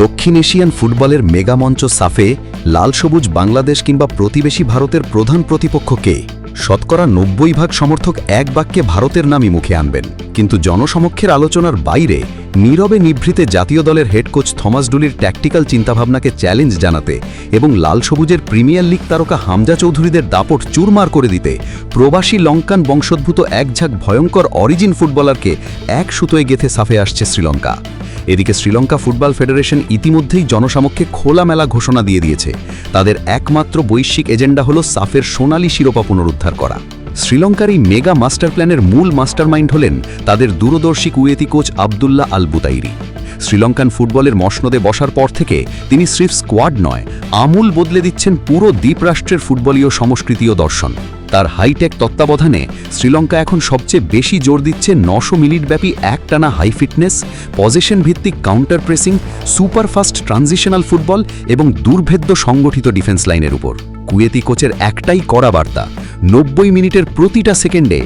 দক্ষিণ এশিয়ান ফুটবলের মেগামঞ্চ সাফে লাল সবুজ বাংলাদেশ কিংবা প্রতিবেশী ভারতের প্রধান প্রতিপক্ষ কে? শতকরা ৯০% সমর্থক এক বাক্যে ভারতের নামই মুখে আনবেন, কিন্তু জনসমক্ষের আলোচনার বাইরে নীরবে নিভৃতে জাতীয় দলের হেড কোচ থমাস ডুলির ট্যাকটিক্যাল চিন্তাভাবনাকে চ্যালেঞ্জ জানাতে এবং লাল সবুজের প্রিমিয়ার লিগ তারকা হামজা চৌধুরীদের দাপট চুরমার করে দিতে প্রবাসী লঙ্কান বংশোদ্ভূত একঝাঁক ভয়ঙ্কর অরিজিন ফুটবলারকে এক সুতোয় গেঁথে সাফে আসছে শ্রীলঙ্কা। এদিকে শ্রীলঙ্কা ফুটবল ফেডারেশন ইতিমধ্যেই জনসমক্ষে খোলামেলা ঘোষণা দিয়ে দিয়েছে, তাদের একমাত্র বৈশ্বিক এজেন্ডা হল সাফের সোনালী শিরোপা পুনরুদ্ধার করা। শ্রীলঙ্কার এই মেগা মাস্টার প্ল্যানের মূল মাস্টারমাইন্ড হলেন তাদের দূরদর্শী কুয়েতি কোচ আবদুল্লাহ আল বুতাইরি। শ্রীলঙ্কান ফুটবলের মসনদে বসার পর থেকে তিনি স্রেফ স্কোয়াড নয়, আমূল বদলে দিচ্ছেন পুরো দ্বীপরাষ্ট্রের ফুটবলীয় সংস্কৃতি ও দর্শন। তার হাইটেক তত্ত্বাবধানে শ্রীলঙ্কা এখন সবচেয়ে বেশি জোর দিচ্ছে ৯০০ মিনিটব্যাপী একটানা হাই ফিটনেস, পজেশন ভিত্তিক counter pressing, superfast transitional football এবং দুর্ভেদ্য সংগঠিত ডিফেন্স লাইনের উপর। কুয়েতি কোচের একটাই কড়া বার্তা, ৯০ মিনিটের প্রতিটা সেকেন্ডে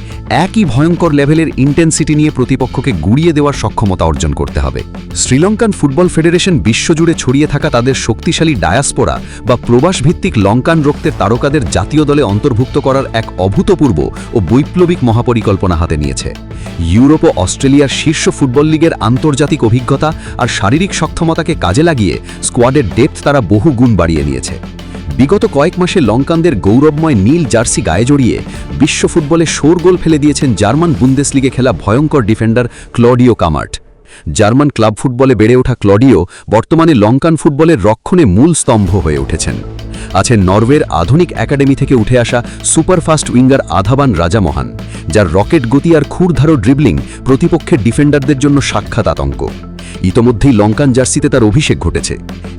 একই ভয়ঙ্কর লেভেলের ইন্টেন্সিটি নিয়ে প্রতিপক্ষকে গুড়িয়ে দেওয়ার সক্ষমতা অর্জন করতে হবে। শ্রীলঙ্কান ফুটবল ফেডারেশন বিশ্বজুড়ে ছড়িয়ে থাকা তাদের শক্তিশালী ডায়াসপোরা বা প্রবাসভিত্তিক লঙ্কান রক্তের তারকাদের জাতীয় দলে অন্তর্ভুক্ত করার এক অভূতপূর্ব ও বৈপ্লবিক মহাপরিকল্পনা হাতে নিয়েছে। ইউরোপ ও অস্ট্রেলিয়ার শীর্ষ ফুটবল লিগের আন্তর্জাতিক অভিজ্ঞতা আর শারীরিক সক্ষমতাকে কাজে লাগিয়ে স্কোয়াডের ডেপথ তারা বহু গুণ বাড়িয়ে নিয়েছে। বিগত কয়েক মাসে লঙ্কানদের গৌরবময় নীল জার্সি গায়ে জড়িয়ে বিশ্ব ফুটবলে শোরগোল ফেলে দিয়েছেন জার্মান বুন্দেসলিগে খেলা ভয়ঙ্কর ডিফেন্ডার ক্লডিও কামার্ট। জার্মান ক্লাব ফুটবলে বেড়ে ওঠা ক্লডিও বর্তমানে লঙ্কান ফুটবলের রক্ষণে মূল স্তম্ভ হয়ে উঠেছেন। আছেন নরওয়ের আধুনিক একাডেমি থেকে উঠে আসা সুপারফাস্ট উইঙ্গার আধাবান রাজামোহান, যার রকেট গতি আর ক্ষুরধারো ড্রিবলিং প্রতিপক্ষের ডিফেন্ডারদের জন্য সাক্ষাৎ আতঙ্ক। ইতোমধ্যেই লঙ্কান জার্সিতে তার অভিষেক ঘটেছে।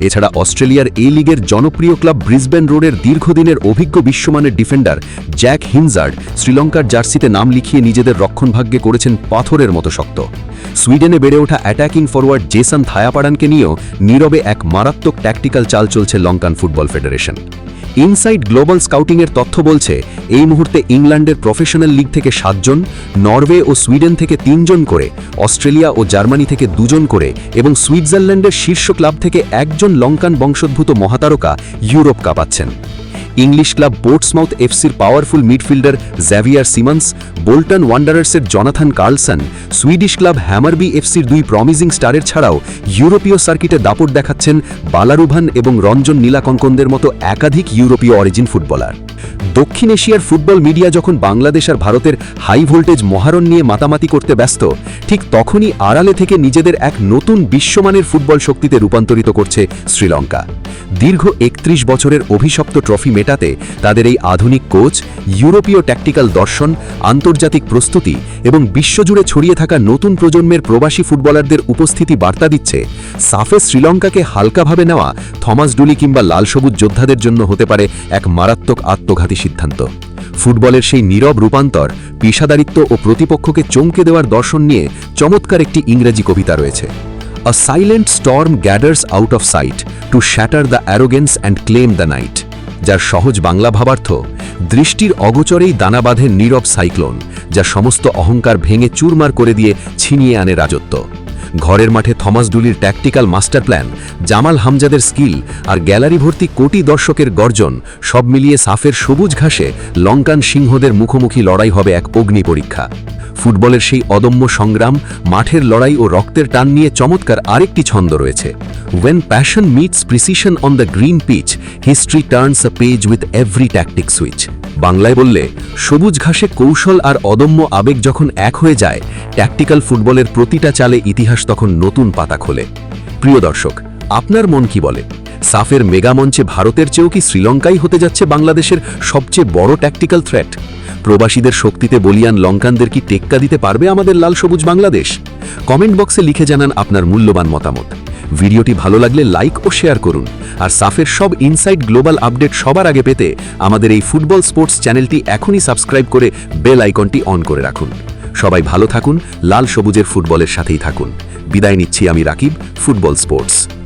এছাড়া অস্ট্রেলিয়ার এ লিগের জনপ্রিয় ক্লাব ব্রিসবেন রোডের দীর্ঘদিনের অভিজ্ঞ বিশ্বমানের ডিফেন্ডার জ্যাক হিনজার্ড শ্রীলঙ্কার জার্সিতে নাম লিখিয়ে নিজেদের রক্ষণভাগ্যে করেছেন পাথরের মতো শক্ত। সুইডেনে বেড়ে ওঠা অ্যাটাকিং ফরওয়ার্ড জেসন থায়াপাড়ানকে নিয়েও নীরবে এক মারাত্মক ট্যাকটিক্যাল চাল চলছে Lankan football federation. Inside global স্কাউটিংয়ের তথ্য বলছে এই মুহূর্তে ইংল্যান্ডের প্রফেশনাল লিগ থেকে ৭ জন, নরওয়ে ও সুইডেন থেকে ৩ জন করে, অস্ট্রেলিয়া ও জার্মানি থেকে ২ জন করে এবং সুইজারল্যান্ডের শীর্ষ ক্লাব থেকে ১ জন লঙ্কান বংশোদ্ভূত মহাতারকা ইউরোপ কাঁপাচ্ছেন। ইংলিশ ক্লাব পোর্টসমাউথ এফসির powerful midfielder Javier Simmons, Bolton ওয়ান্ডারার্সের Jonathan Carlson, Swedish club Hammarby এফসির ২ প্রমিজিং স্টারের ছাড়াও ইউরোপীয় সার্কিটে দাপট দেখাচ্ছেন বালারুভান এবং রঞ্জন নীলাকঙ্কনদের মতো একাধিক ইউরোপীয় অরিজিন ফুটবলার। দক্ষিণ এশিয়ার ফুটবল মিডিয়া যখন বাংলাদেশ আর ভারতের হাই ভোল্টেজ মহারণ নিয়ে মাতামাতি করতে ব্যস্ত, ঠিক তখনই আড়ালে থেকে নিজেদের এক নতুন বিশ্বমানের ফুটবল শক্তিতে রূপান্তরিত করছে শ্রীলঙ্কা। দীর্ঘ ৩১ বছরের অভিশপ্ত ট্রফি মেটাতে তাদের এই আধুনিক কোচ, ইউরোপীয় ট্যাকটিক্যাল দর্শন, আন্তর্জাতিক প্রস্তুতি এবং বিশ্বজুড়ে ছড়িয়ে থাকা নতুন প্রজন্মের প্রবাসী ফুটবলারদের উপস্থিতি বার্তা দিচ্ছে সাফে শ্রীলঙ্কাকে হালকাভাবে নেওয়া থমাস ডুলি কিংবা লাল সবুজ যোদ্ধাদের জন্য হতে পারে এক মারাত্মক আত্মঘাতী সিদ্ধান্ত। ফুটবলের সেই নীরব রূপান্তর, পেশাদারিত্ব ও প্রতিপক্ষকে চমকে দেওয়ার দর্শন নিয়ে চমৎকার একটি ইংরেজি কবিতা রয়েছে। A silent storm gathers out of sight to shatter the arrogance and claim the night, যার সহজ বাংলা ভাবার্থ, দৃষ্টির অগোচরেই দানা বাঁধে নীরব সাইক্লোন, যা সমস্ত অহংকার ভেঙে চুরমার করে দিয়ে ছিনিয়ে আনে রাজত্ব। ঘরের মাঠে থমাস ডুলির ট্যাকটিক্যাল মাস্টার প্ল্যান, জামাল হামজাদের স্কিল আর গ্যালারি ভর্তি কোটি দর্শকের গর্জন, সব মিলিয়ে সাফের সবুজ ঘাসে লঙ্কান সিংহদের মুখোমুখি লড়াই হবে এক অগ্নি পরীক্ষা। ফুটবলের সেই অদম্য সংগ্রাম, মাঠের লড়াই ও রক্তের টান নিয়ে চমৎকার আরেকটি ছন্দ রয়েছে। When passion meets precision on the green pitch, history turns a page with every tactic switch. বাংলায় বললে, সবুজ ঘাসে কৌশল আর অদম্য আবেগ যখন এক হয়ে যায়, ট্যাকটিক্যাল ফুটবলের প্রতিটা চালে ইতিহাস তখন নতুন পাতা খোলে। প্রিয় দর্শক, আপনার মন কি বলে? সাফের মেগামঞ্চে ভারতের চেয়েও কি শ্রীলঙ্কাই হতে যাচ্ছে বাংলাদেশের সবচেয়ে বড় ট্যাকটিক্যাল থ্রেট? প্রবাসীদের শক্তিতে বলিয়ান লঙ্কানদের কি টেক্কা দিতে পারবে আমাদের লাল সবুজ বাংলাদেশ? কমেন্ট বক্সে লিখে জানান আপনার মূল্যবান মতামত। ভিডিওটি ভালো লাগলে লাইক ও শেয়ার করুন। আর সাফের সব ইনসাইড গ্লোবাল আপডেট সবার আগে পেতে আমাদের এই ফুটবল স্পোর্টস চ্যানেলটি এখনই সাবস্ক্রাইব করে বেল আইকনটি অন করে রাখুন। সবাই ভালো থাকুন, লাল সবুজের ফুটবলের সাথেই থাকুন। বিদায় নিচ্ছি আমি রাকিব, ফুটবল স্পোর্টস।